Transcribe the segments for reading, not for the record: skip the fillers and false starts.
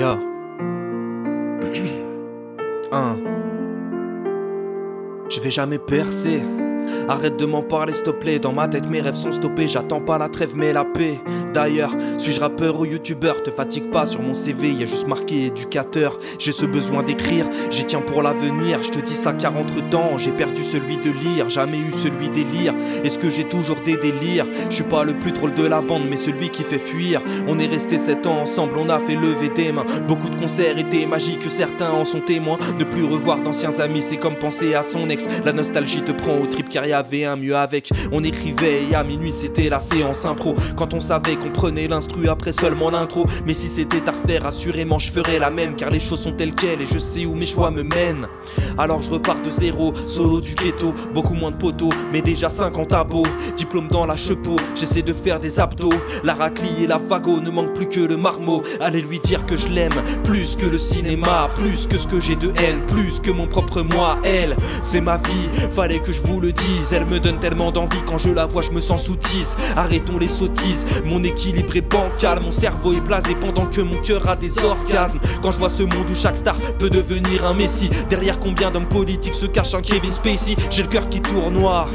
Yo. Je vais jamais percer. Arrête de m'en parler s'il te plaît. Dans ma tête mes rêves sont stoppés. J'attends pas la trêve mais la paix. D'ailleurs, suis-je rappeur ou youtubeur? Te fatigue pas sur mon CV, y a juste marqué éducateur. J'ai ce besoin d'écrire, j'y tiens pour l'avenir. Je te dis ça car entre temps j'ai perdu celui de lire. Jamais eu celui d'élire. Est-ce que j'ai toujours des délires? Je suis pas le plus drôle de la bande mais celui qui fait fuir. On est resté 7 ans ensemble, on a fait lever des mains. Beaucoup de concerts étaient magiques, certains en sont témoins. Ne plus revoir d'anciens amis, c'est comme penser à son ex. La nostalgie te prend au trip car y avait un mieux avec. On écrivait et à minuit c'était la séance impro. Quand on savait qu'on prenait l'instru après seulement l'intro. Mais si c'était à refaire, assurément je ferais la même. Car les choses sont telles quelles et je sais où mes choix me mènent. Alors je repars de zéro, solo du ghetto. Beaucoup moins de poteaux, mais déjà 50 abos. Diplôme dans la chepeau, j'essaie de faire des abdos. La raclie et la fagot, ne manque plus que le marmot. Allez lui dire que je l'aime, plus que le cinéma. Plus que ce que j'ai de elle, plus que mon propre moi. Elle, c'est ma vie, fallait que je vous le dise. Elle me donne tellement d'envie, quand je la vois je me sens soutise. Arrêtons les sottises, mon équilibre est bancal. Mon cerveau est blasé pendant que mon cœur a des orgasmes. Quand je vois ce monde où chaque star peut devenir un messie. Derrière combien d'hommes politiques se cache un Kevin Spacey. J'ai le cœur qui tournoie.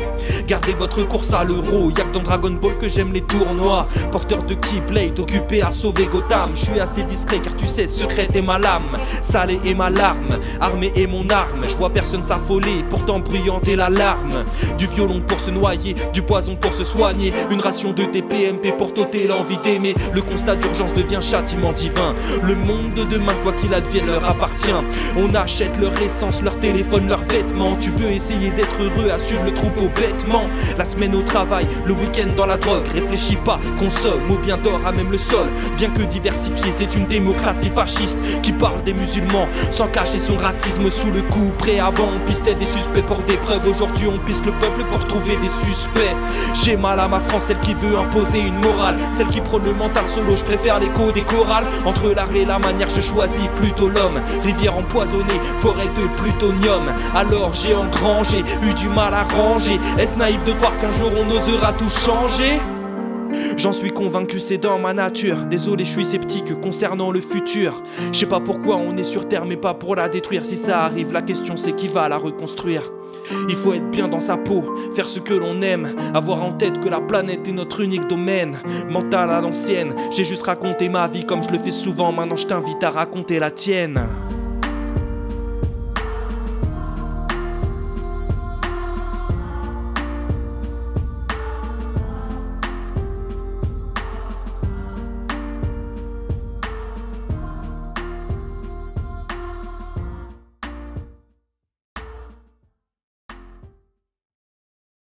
Gardez votre course à l'euro, y'a que dans Dragon Ball que j'aime les tournois. Porteur de Keyblade, occupé à sauver Gotham. Je suis assez discret car tu sais, secrète est ma lame. Salé est ma larme, armée est mon arme. Je vois personne s'affoler, pourtant bruyante est l'alarme. Du violon pour se noyer, du poison pour se soigner. Une ration de TPMP pour t'ôter l'envie d'aimer. Le constat d'urgence devient châtiment divin. Le monde de demain, quoi qu'il advienne, leur appartient. On achète leur essence, leur téléphone, leurs vêtements. Tu veux essayer d'être heureux à suivre le troupeau bêtement. La semaine au travail, le week-end dans la drogue. Réfléchis pas, consomme ou bien dors à même le sol. Bien que diversifié, c'est une démocratie fasciste qui parle des musulmans sans cacher son racisme sous le coup. Prêt avant, on pistait des suspects pour des preuves. Aujourd'hui, on piste le peuple pour trouver des suspects. J'ai mal à ma France, celle qui veut imposer une morale, celle qui prône le mental solo. Je préfère l'écho des chorales. Entre l'art et la manière, je choisis plutôt l'homme. Rivière empoisonnée, forêt de plutonium. Alors j'ai engrangé, eu du mal à ranger. Est-ce naïf de croire qu'un jour on osera tout changer? J'en suis convaincu, c'est dans ma nature. Désolé, je suis sceptique concernant le futur. Je sais pas pourquoi on est sur terre mais pas pour la détruire. Si ça arrive, la question c'est qui va la reconstruire. Il faut être bien dans sa peau, faire ce que l'on aime, avoir en tête que la planète est notre unique domaine. Mental à l'ancienne, j'ai juste raconté ma vie comme je le fais souvent. Maintenant je t'invite à raconter la tienne.